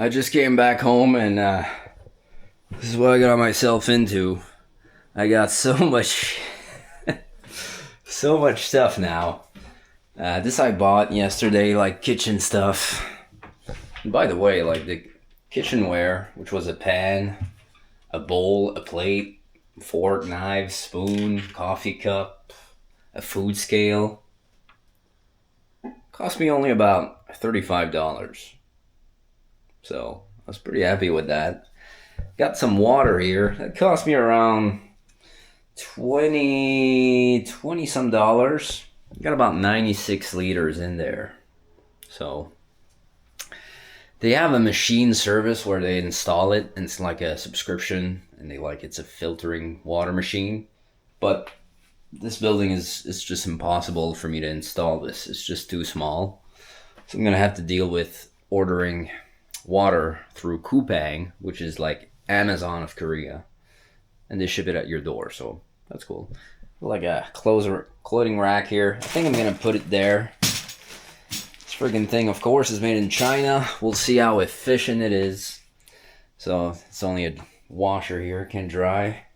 I just came back home and this is what I got myself into. I got so much, so much stuff now. This I bought yesterday, like kitchen stuff. And by the way, like the kitchenware, which was a pan, a bowl, a plate, fork, knife, spoon, coffee cup, a food scale, cost me only about $35. So I was pretty happy with that. Got some water here. That cost me around 20 some dollars. Got about 96 liters in there. So they have a machine service where they install it and it's like a subscription and it's a filtering water machine. But this building is just impossible for me to install this. It's just too small. So I'm gonna have to deal with ordering water through Coupang, which is like Amazon of Korea, and they ship it at your door. So that's cool. Like a clothing rack here. I think I'm gonna put it there. This friggin' thing, of course, is made in China. We'll see how efficient it is. So it's only a washer here, can dry.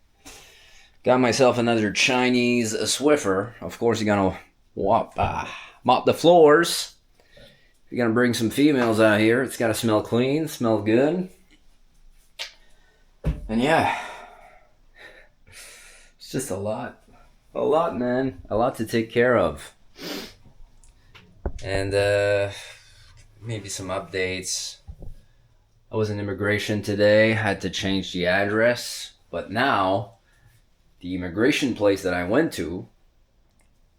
Got myself another Chinese Swiffer. Of course, you gotta mop the floors. You're gonna bring some females out here. It's gotta smell clean, smell good. And yeah, it's just a lot, man. A lot to take care of. And maybe some updates. I was in immigration today, had to change the address. But now, the immigration place that I went to,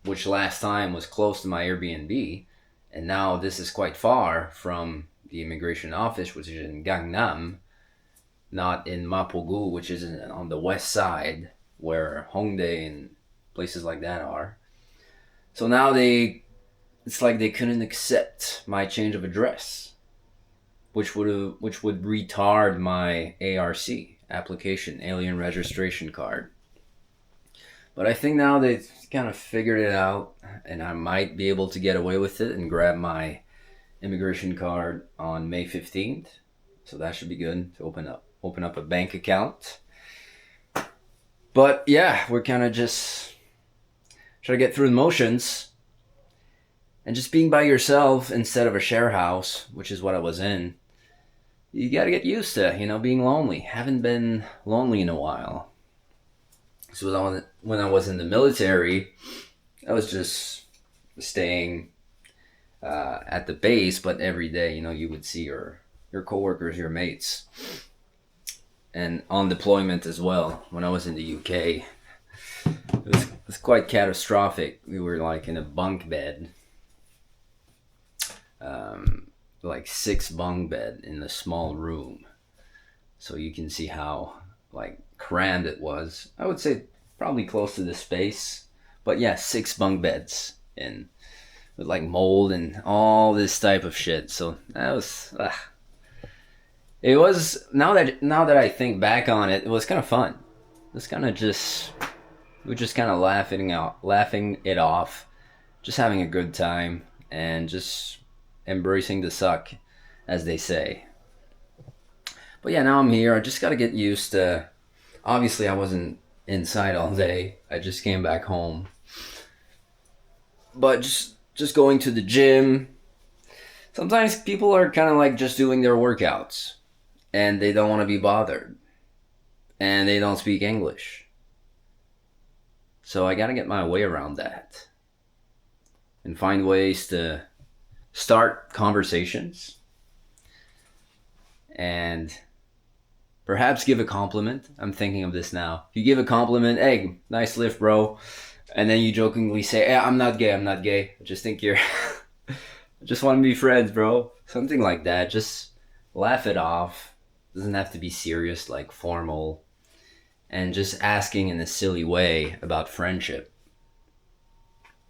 which last time was close to my Airbnb, and now this is quite far from the immigration office, which is in Gangnam, not in Mapogu, which is on the west side, where Hongdae and places like that are. So now it's like they couldn't accept my change of address, which would retard my ARC application, alien registration card. But I think now they've kind of figured it out, and I might be able to get away with it and grab my immigration card on May 15th. So that should be good to open up a bank account. But yeah, we're kind of just trying to get through the motions. And just being by yourself instead of a share house, which is what I was in, you got to get used to, being lonely. Haven't been lonely in a while. So when I was in the military, I was just staying at the base, but every day, you would see your coworkers, your mates. And on deployment as well, when I was in the UK, it was quite catastrophic. We were like in a bunk bed, like 6 bunk bed in a small room. So you can see how crammed it was. I would say probably close to the space, but yeah, 6 bunk beds in with mold and all this type of shit. So that was it was now that I think back on it, it was kind of fun. It's kind of we're just kind of laughing it off, just having a good time and just embracing the suck, as they say. But yeah, now I'm here. I just got to get used to. Obviously, I wasn't inside all day. I just came back home. But just going to the gym. Sometimes people are kind of just doing their workouts, and they don't want to be bothered, and they don't speak English. So I got to get my way around that and find ways to start conversations and perhaps give a compliment. I'm thinking of this now. If you give a compliment, hey, nice lift, bro. And then you jokingly say, hey, I'm not gay. I just think you're... I just want to be friends, bro. Something like that. Just laugh it off. Doesn't have to be serious, formal. And just asking in a silly way about friendship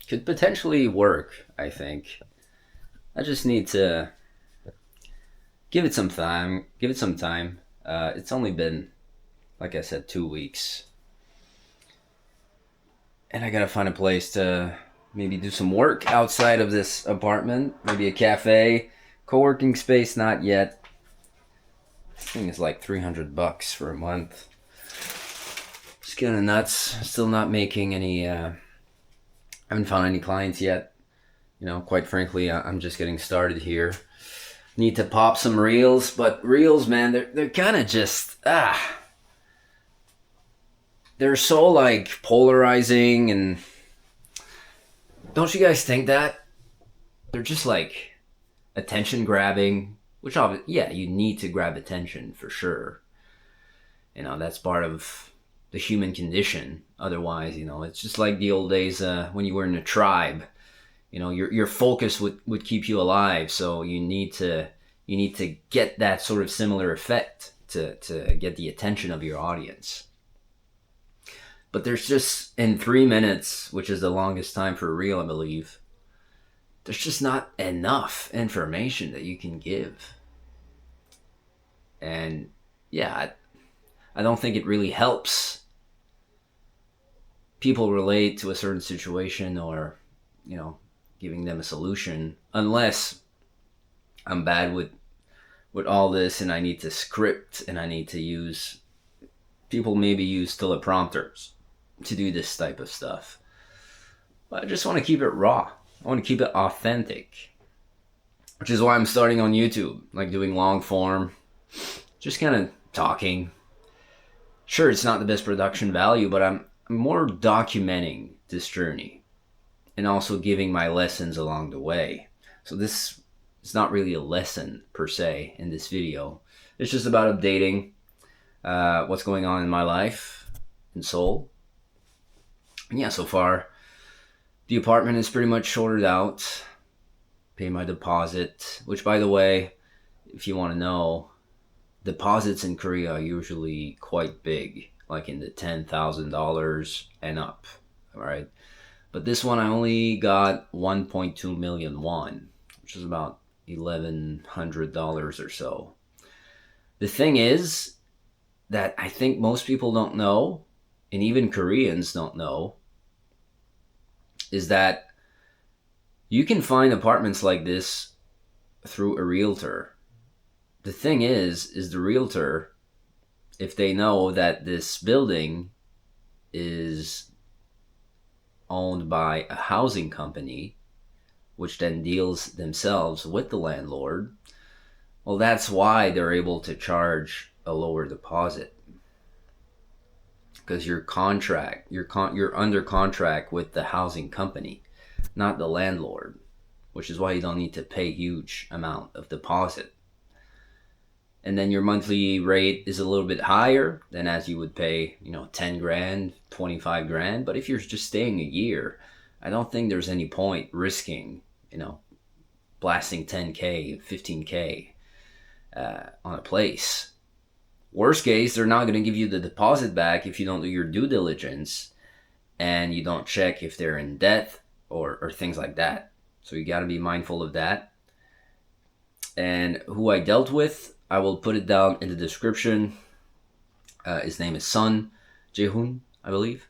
could potentially work, I think. I just need to give it some time. It's only been, like I said, 2 weeks. And I gotta find a place to maybe do some work outside of this apartment. Maybe a cafe. Co-working space, not yet. This thing is like $300 for a month. It's kind of nuts. Still not making any, I haven't found any clients yet. Quite frankly, I'm just getting started here. Need to pop some reels, but reels, man, they're kind of just, they're so like polarizing, and don't you guys think that? They're just like attention grabbing, which yeah, you need to grab attention for sure. That's part of the human condition. Otherwise, it's just like the old days when you were in a tribe. Your focus would keep you alive. So you need to get that sort of similar effect to get the attention of your audience. But there's just, in 3 minutes, which is the longest time for a reel, I believe, there's just not enough information that you can give. And yeah, I don't think it really helps people relate to a certain situation or, giving them a solution, unless I'm bad with all this and I need to script and I need to use, people maybe use teleprompters to do this type of stuff. But I just want to keep it raw. I want to keep it authentic, which is why I'm starting on YouTube, like doing long form, just kind of talking. Sure, it's not the best production value, but I'm more documenting this journey and also giving my lessons along the way. So this is not really a lesson per se in this video. It's just about updating what's going on in my life in Seoul. And yeah, so far, the apartment is pretty much sorted out. Pay my deposit, which, by the way, if you want to know, deposits in Korea are usually quite big, like in the $10,000 and up, all right? But this one, I only got 1.2 million won, which is about $1,100 or so. The thing is that I think most people don't know, and even Koreans don't know, is that you can find apartments like this through a realtor. The thing is the realtor, if they know that this building is owned by a housing company, which then deals themselves with the landlord, well, that's why they're able to charge a lower deposit. Because you're under contract with the housing company, not the landlord, which is why you don't need to pay huge amount of deposit. And then your monthly rate is a little bit higher than as you would pay, 10 grand, 25 grand. But if you're just staying a year, I don't think there's any point risking, blasting 10K, 15K on a place. Worst case, they're not going to give you the deposit back if you don't do your due diligence and you don't check if they're in debt or things like that. So you got to be mindful of that. And who I dealt with, I will put it down in the description. His name is Sun Jae-hoon, I believe,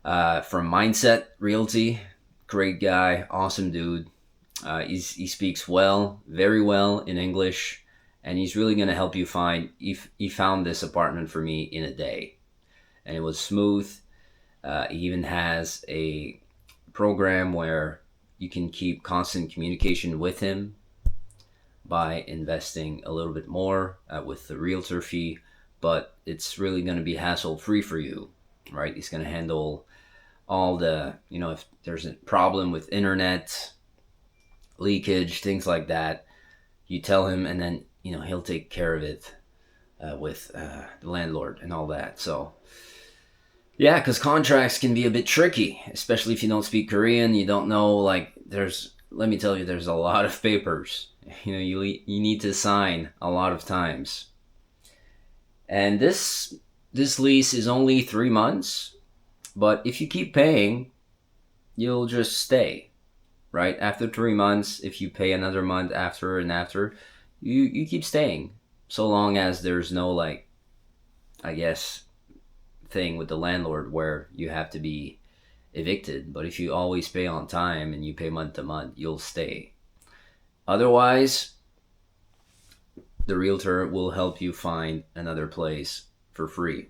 from Mindset Realty. Great guy, awesome dude. He speaks very well in English. And he's really going to help you find, he found this apartment for me in a day. And it was smooth. He even has a program where you can keep constant communication with him by investing a little bit more with the realtor fee. But it's really going to be hassle-free for you, right? He's going to handle all the, if there's a problem with internet, leakage, things like that, you tell him and then he'll take care of it with the landlord and all that. So, yeah, because contracts can be a bit tricky, especially if you don't speak Korean. You don't know, let me tell you, there's a lot of papers. You need to sign a lot of times. And this lease is only 3 months, but if you keep paying, you'll just stay, right? After 3 months, if you pay another month after and after, you keep staying, so long as there's no thing with the landlord where you have to be evicted. But if you always pay on time and you pay month to month, you'll stay. Otherwise, the realtor will help you find another place for free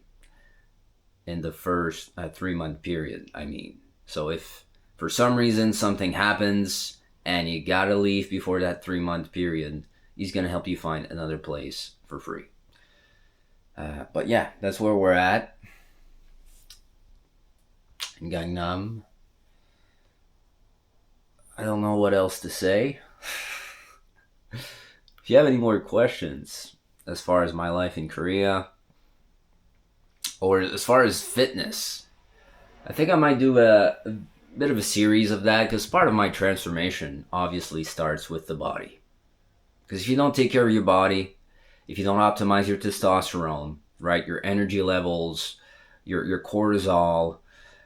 in the first 3 month period. I mean, so if for some reason something happens and you gotta leave before that 3 month period, he's gonna help you find another place for free. But yeah, that's where we're at in Gangnam. I don't know what else to say. If you have any more questions as far as my life in Korea or as far as fitness, I think I might do a bit of a series of that, because part of my transformation obviously starts with the body. Because if you don't take care of your body, if you don't optimize your testosterone, right, your energy levels, your cortisol,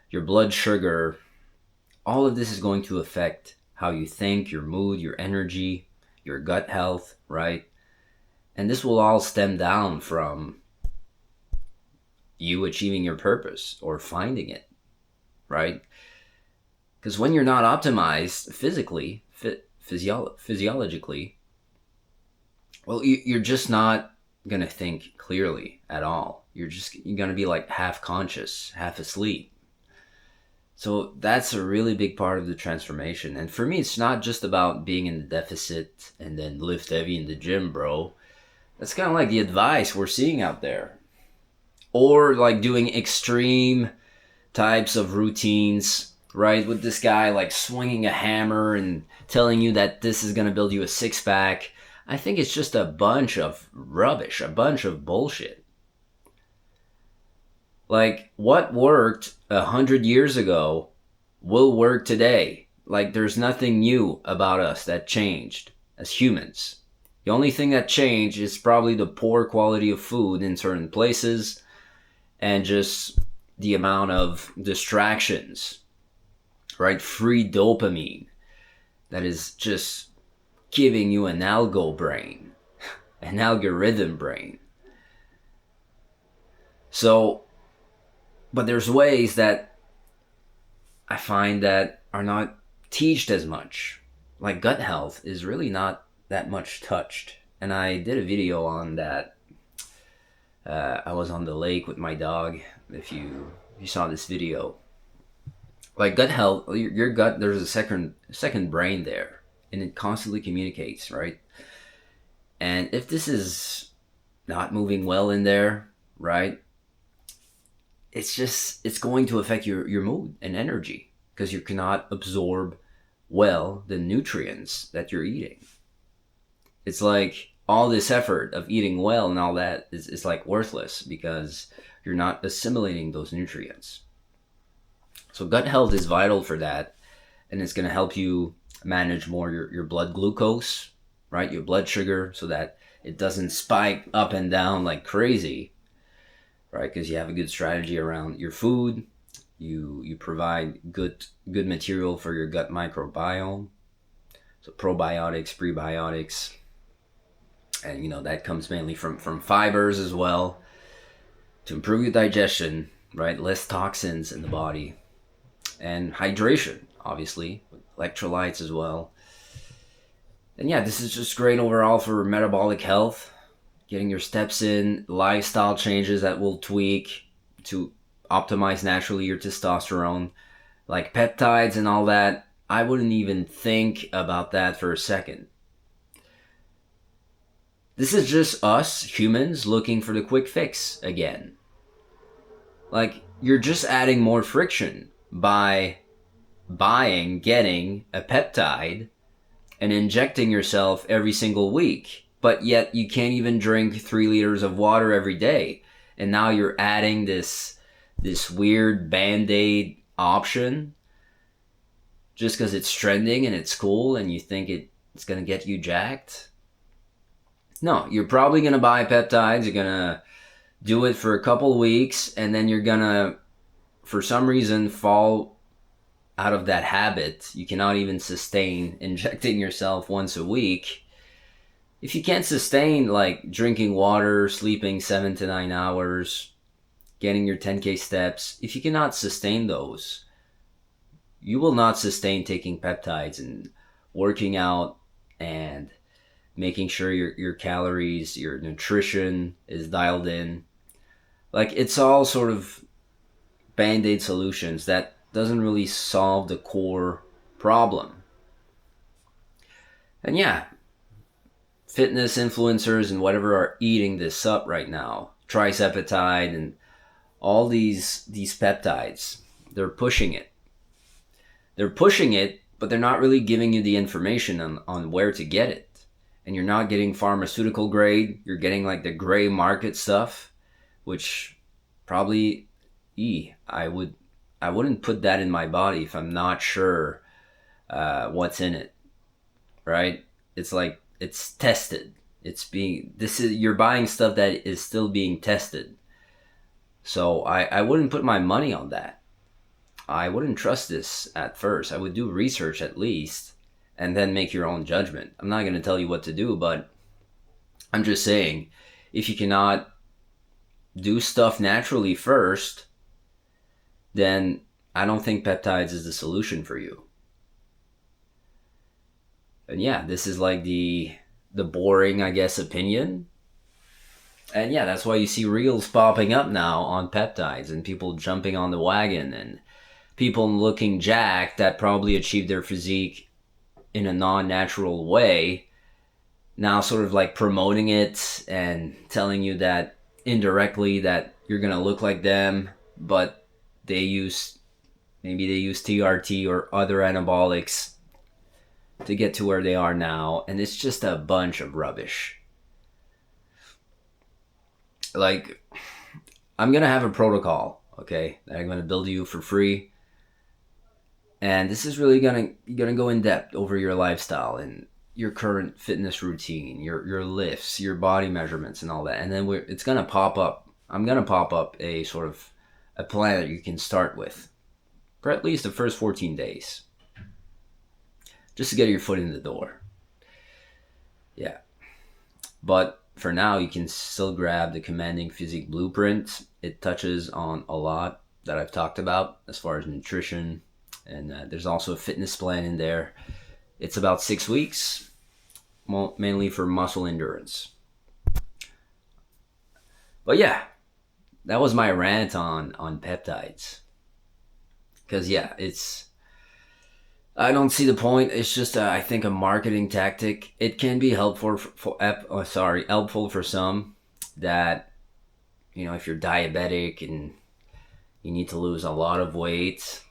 your blood sugar, all of this is going to affect how you think, your mood, your energy, your gut health, right? And this will all stem down from you achieving your purpose or finding it, right? Because when you're not optimized physically, physiologically, well, you're just not going to think clearly at all. You're going to be like half conscious, half asleep. So that's a really big part of the transformation. And for me, it's not just about being in the deficit and then lift heavy in the gym, bro. That's kind of like the advice we're seeing out there. Or like doing extreme types of routines, right? With this guy like swinging a hammer and telling you that this is going to build you a six-pack. I think it's just a bunch of rubbish, a bunch of bullshit. Like, what worked 100 years ago will work today. Like, there's nothing new about us that changed as humans. The only thing that changed is probably the poor quality of food in certain places and just the amount of distractions, right? Free dopamine that is just giving you an algo brain, an algorithm brain. So, but there's ways that I find that are not taught as much. Like gut health is really not that much touched. And I did a video on that. I was on the lake with my dog. If you saw this video, like gut health, your gut, there's a second brain there, and it constantly communicates, right? And if this is not moving well in there, right, it's going to affect your mood and energy, because you cannot absorb well the nutrients that you're eating. It's like all this effort of eating well and all that is like worthless because you're not assimilating those nutrients. So gut health is vital for that, and it's going to help you manage more your blood glucose, right? Your blood sugar, so that it doesn't spike up and down like crazy, right? Because you have a good strategy around your food. You provide good material for your gut microbiome. So probiotics, prebiotics, and that comes mainly from fibers as well, to improve your digestion, right? Less toxins in the body, and hydration, obviously, with electrolytes as well. And yeah, this is just great overall for metabolic health, getting your steps in, lifestyle changes that will tweak to optimize naturally your testosterone, like peptides and all that. I wouldn't even think about that for a second. This is just us humans looking for the quick fix again. Like, you're just adding more friction by getting a peptide and injecting yourself every single week, but yet you can't even drink 3 liters of water every day. And now you're adding this weird Band-Aid option just because it's trending and it's cool and you think it's going to get you jacked. No, you're probably going to buy peptides. You're going to do it for a couple weeks, and then you're going to, for some reason, fall out of that habit. You cannot even sustain injecting yourself once a week. If you can't sustain like drinking water, sleeping 7 to 9 hours, getting your 10K steps, if you cannot sustain those, you will not sustain taking peptides and working out and making sure your calories, your nutrition is dialed in. Like, it's all sort of band-aid solutions that doesn't really solve the core problem. And yeah, fitness influencers and whatever are eating this up right now. Triceptide and all these peptides. They're pushing it. They're pushing it, but they're not really giving you the information on where to get it. And you're not getting pharmaceutical grade. You're getting like the gray market stuff, which probably I wouldn't put that in my body if I'm not sure what's in it. Right? It's like it's tested. You're buying stuff that is still being tested. So I wouldn't put my money on that. I wouldn't trust this at first. I would do research at least and then make your own judgment. I'm not going to tell you what to do, but I'm just saying, if you cannot do stuff naturally first, then I don't think peptides is the solution for you. And yeah, this is like the boring, I guess, opinion. And yeah, that's why you see reels popping up now on peptides and people jumping on the wagon and people looking jacked that probably achieved their physique in a non-natural way, now sort of like promoting it and telling you that indirectly that you're going to look like them, but maybe they use TRT or other anabolics to get to where they are now, and it's just a bunch of rubbish. Like, I'm going to have a protocol, okay, that I'm going to build you for free. And this is really gonna go in depth over your lifestyle and your current fitness routine, your lifts, your body measurements, and all that. And then it's gonna pop up. I'm gonna pop up a sort of a plan that you can start with for at least the first 14 days, just to get your foot in the door. Yeah, but for now, you can still grab the Commanding Physique Blueprint. It touches on a lot that I've talked about as far as nutrition. And there's also a fitness plan in there. It's about 6 weeks, mainly for muscle endurance. But yeah, that was my rant on peptides. Because yeah, I don't see the point. It's just I think a marketing tactic. It can be helpful for some that, if you're diabetic and you need to lose a lot of weight.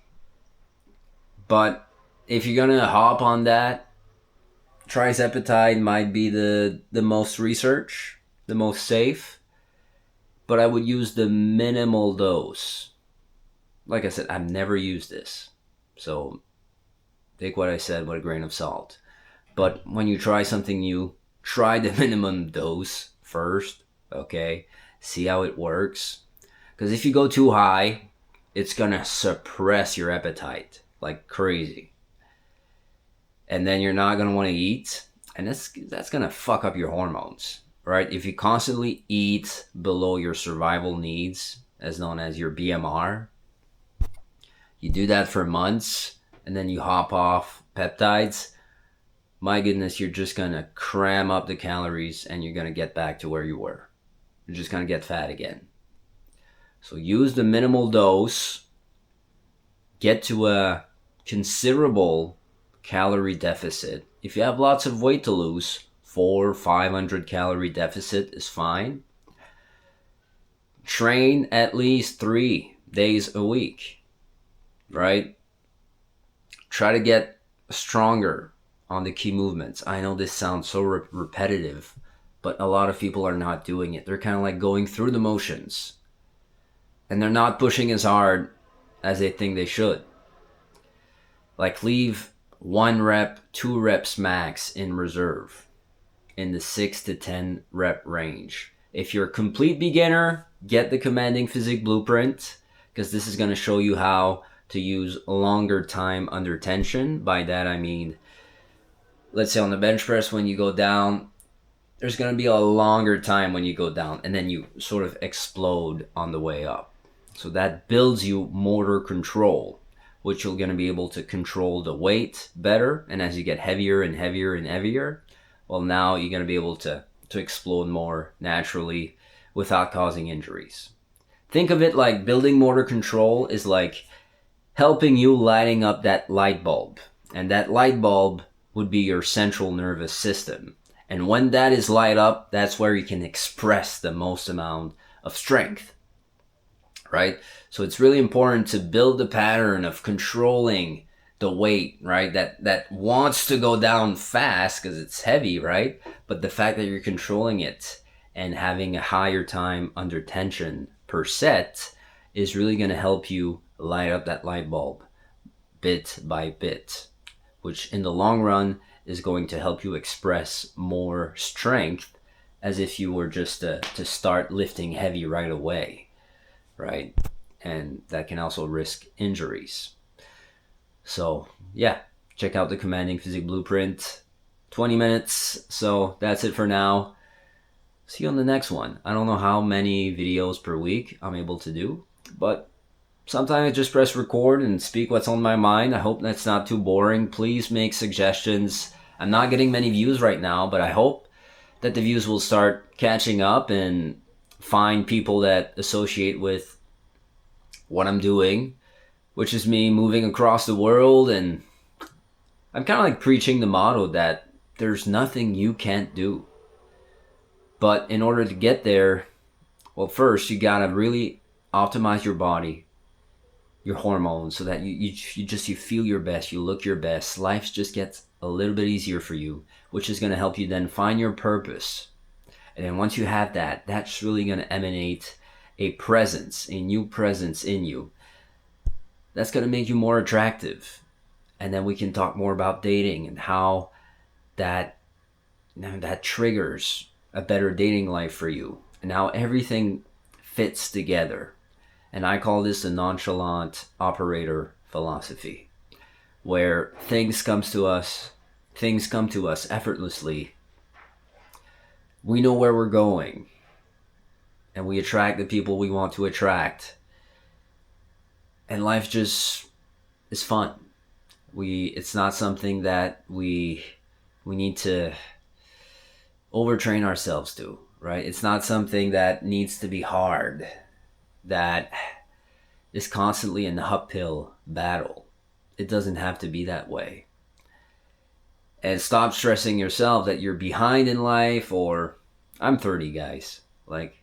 But if you're going to hop on that, triceptide might be the most research, the most safe. But I would use the minimal dose. Like I said, I've never used this. So take what I said with a grain of salt. But when you try something new, try the minimum dose first, okay? See how it works. Because if you go too high, it's going to suppress your appetite like crazy. And then you're not going to want to eat. And that's going to fuck up your hormones, right? If you constantly eat below your survival needs, as known as your BMR, you do that for months, and then you hop off peptides, my goodness, you're just going to cram up the calories and you're going to get back to where you were. You're just going to get fat again. So use the minimal dose, get to a considerable calorie deficit. If you have lots of weight to lose, 400-500 calorie deficit is fine. Train at least 3 days a week, right? Try to get stronger on the key movements. I know this sounds so repetitive, but a lot of people are not doing it. They're kind of like going through the motions, and they're not pushing as hard as they think they should. Like, leave 1 rep, 2 reps max in reserve in the 6 to 10 rep range. If you're a complete beginner, get the Commanding Physique Blueprint, because this is going to show you how to use longer time under tension. By that I mean, let's say on the bench press, when you go down, there's going to be a longer time when you go down, and then you sort of explode on the way up. So that builds you motor control, which you're going to be able to control the weight better. And as you get heavier and heavier and heavier, well, now you're going to be able to explode more naturally without causing injuries. Think of it like building motor control is like helping you lighting up that light bulb. And that light bulb would be your central nervous system. And when that is light up, that's where you can express the most amount of strength, right? So it's really important to build the pattern of controlling the weight, right? That wants to go down fast because it's heavy, right? But the fact that you're controlling it and having a higher time under tension per set is really going to help you light up that light bulb bit by bit, which in the long run is going to help you express more strength as if you were just to start lifting heavy right away, right? And that can also risk injuries. So yeah, check out the Commanding Physique Blueprint. 20 minutes. So that's it for now. See you on the next one. I don't know how many videos per week I'm able to do, but sometimes I just press record and speak what's on my mind. I hope that's not too boring. Please make suggestions. I'm not getting many views right now, but I hope that the views will start catching up and find people that associate with what I'm doing, which is me moving across the world. And I'm kind of like preaching the motto that there's nothing you can't do. But in order to get there, well, first you gotta really optimize your body, your hormones, so that you feel your best, you look your best. Life just gets a little bit easier for you, which is gonna help you then find your purpose. And then once you have that, that's really gonna emanate a presence, a new presence in you. That's gonna make you more attractive. And then we can talk more about dating and how that triggers a better dating life for you, and how everything fits together. And I call this the nonchalant operator philosophy, where things come to us effortlessly. We know where we're going, and we attract the people we want to attract. And life just is fun. It's not something that we need to overtrain ourselves to, right? It's not something that needs to be hard, that is constantly an uphill battle. It doesn't have to be that way. And stop stressing yourself that you're behind in life, or I'm 30, guys. Like,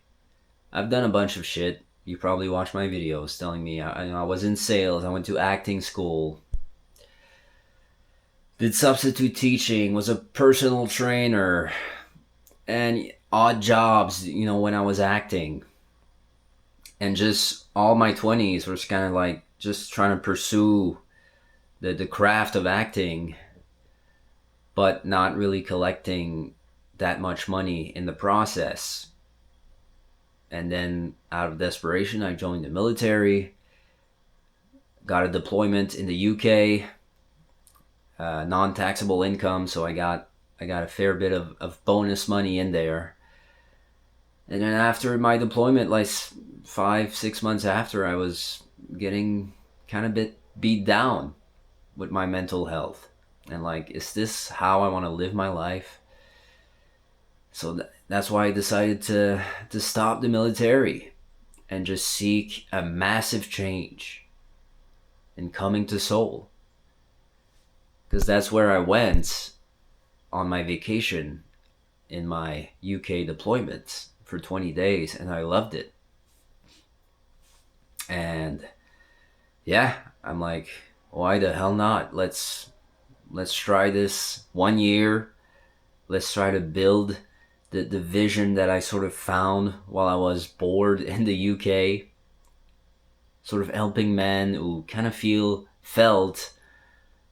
I've done a bunch of shit. You probably watched my videos telling me I was in sales, I went to acting school, did substitute teaching, was a personal trainer, and odd jobs, when I was acting. And just all my 20s was kind of like just trying to pursue the craft of acting, but not really collecting that much money in the process. And then out of desperation, I joined the military, got a deployment in the UK, non-taxable income, so I got a fair bit of bonus money in there. And then after my deployment, like 5-6 months after, I was getting kind of bit beat down with my mental health. And like, is this how I want to live my life? So that's why I decided to stop the military and just seek a massive change in coming to Seoul. Because that's where I went on my vacation in my UK deployment for 20 days, and I loved it. And yeah, I'm like, why the hell not? Let's try this 1 year. Let's try to build the vision that I sort of found while I was bored in the UK. Sort of helping men who kind of felt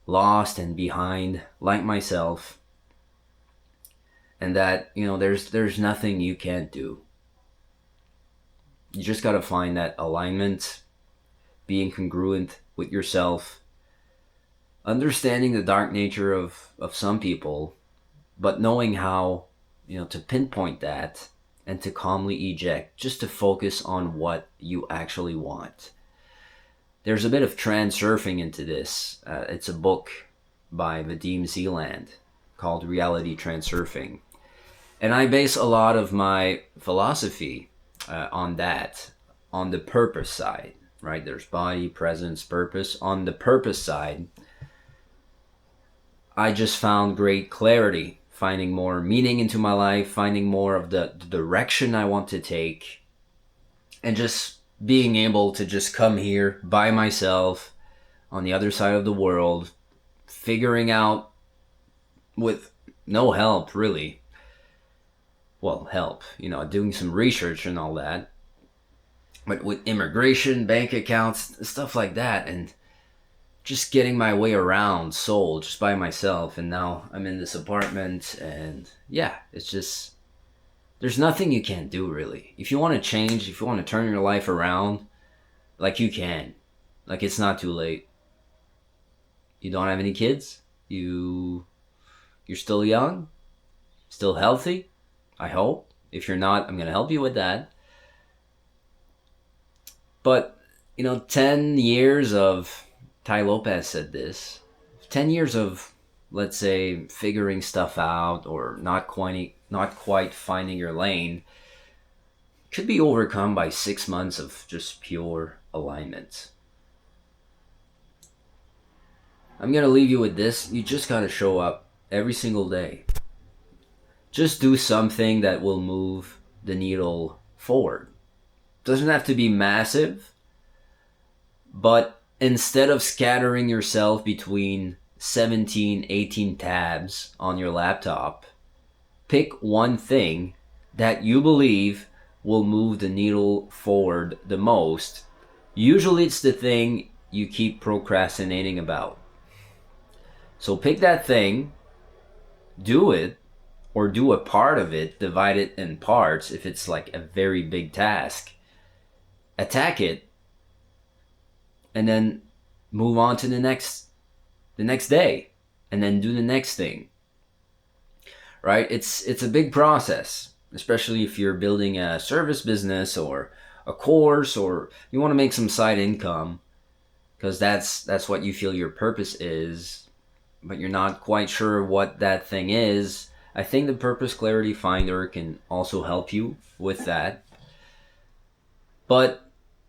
lost and behind, like myself. And that, there's nothing you can't do. You just gotta find that alignment, being congruent with yourself, understanding the dark nature of some people, but knowing how, to pinpoint that and to calmly eject, just to focus on what you actually want. There's a bit of transurfing into this. It's a book by Vadim Zeland. called reality transurfing. And I base a lot of my philosophy on that, on the purpose side, right? There's body, presence, purpose. On the purpose side, I just found great clarity, finding more meaning into my life, finding more of the direction I want to take, and just being able to just come here by myself on the other side of the world, figuring out with no help really. Well, help, doing some research and all that, but with immigration, bank accounts, stuff like that, and just getting my way around Seoul just by myself. And now I'm in this apartment, and yeah, it's just, there's nothing you can't do really. If you want to change, if you want to turn your life around, like you can. Like, it's not too late. You don't have any kids? You're still young? Still healthy? I hope. If you're not, I'm going to help you with that. But, 10 years of, Ty Lopez said this, 10 years of, let's say, figuring stuff out or not quite finding your lane could be overcome by 6 months of just pure alignment. I'm going to leave you with this. You just got to show up every single day. Just do something that will move the needle forward. Doesn't have to be massive, but instead of scattering yourself between 17, 18 tabs on your laptop, pick one thing that you believe will move the needle forward the most. Usually it's the thing you keep procrastinating about. So pick that thing, do it, or do a part of it, divide it in parts if it's like a very big task. Attack it, and then move on to the next day, and then do the next thing. Right? It's a big process, especially if you're building a service business or a course, or you want to make some side income, because that's what you feel your purpose is, but you're not quite sure what that thing is. I think the Purpose Clarity Finder can also help you with that. But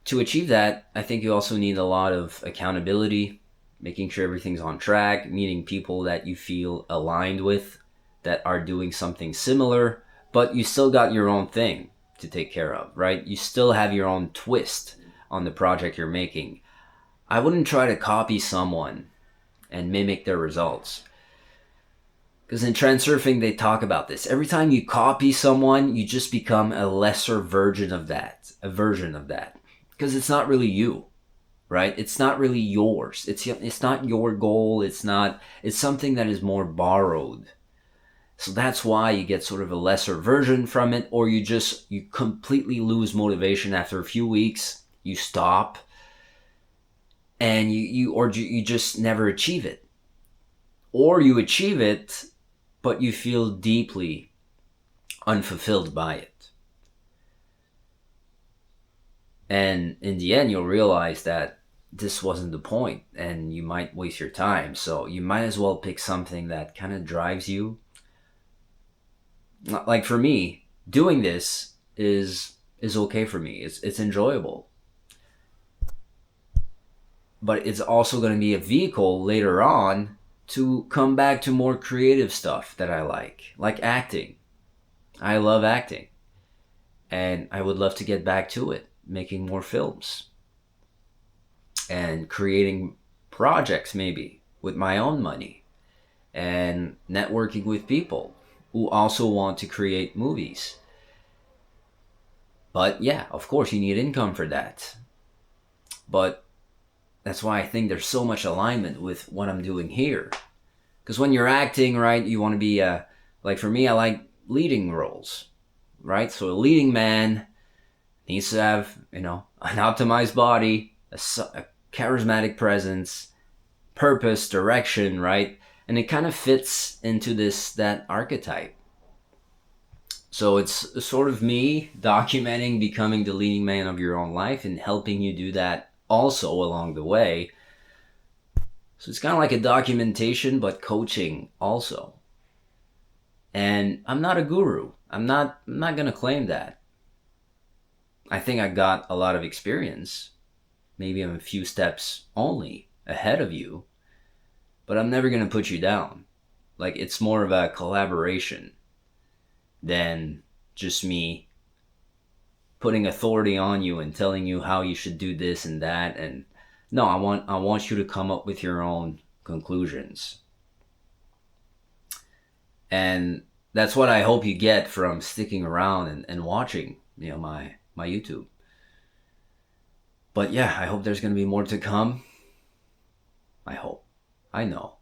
to achieve that, I think you also need a lot of accountability, making sure everything's on track, meeting people that you feel aligned with, that are doing something similar, but you still got your own thing to take care of, right? You still have your own twist on the project you're making. I wouldn't try to copy someone and mimic their results. Because in transurfing, they talk about this. Every time you copy someone, you just become a lesser version of that. Because it's not really you, right? It's not really yours. It's not your goal. It's something that is more borrowed. So that's why you get sort of a lesser version from it, or you completely lose motivation after a few weeks. You stop, and you just never achieve it. Or you achieve it, but you feel deeply unfulfilled by it. And in the end, you'll realize that this wasn't the point, and you might waste your time. So you might as well pick something that kind of drives you. Like for me, doing this is okay for me. It's enjoyable. But it's also going to be a vehicle later on to come back to more creative stuff that I like acting. I love acting. And I would love to get back to it, making more films. And creating projects maybe with my own money. And networking with people who also want to create movies. But yeah, of course you need income for that. But that's why I think there's so much alignment with what I'm doing here. Because when you're acting, right, you want to be, like for me, I like leading roles, right? So a leading man needs to have, an optimized body, a charismatic presence, purpose, direction, right? And it kind of fits into that archetype. So it's sort of me documenting becoming the leading man of your own life and helping you do that also along the way. So it's kind of like a documentation, but coaching also. And I'm not a guru. I'm not going to claim that. I think I got a lot of experience. Maybe I'm a few steps only ahead of you, but I'm never going to put you down. Like, it's more of a collaboration than just me putting authority on you and telling you how you should do this and that. And no, I want you to come up with your own conclusions. And that's what I hope you get from sticking around and watching, my YouTube. But yeah, I hope there's going to be more to come. I hope. I know.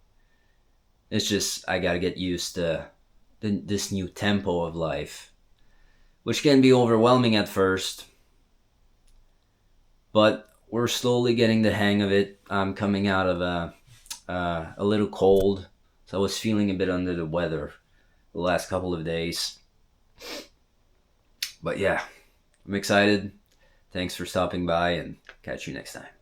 It's just I got to get used to this new tempo of life, which can be overwhelming at first. But we're slowly getting the hang of it. I'm coming out of a little cold, so I was feeling a bit under the weather the last couple of days. But yeah, I'm excited. Thanks for stopping by, and catch you next time.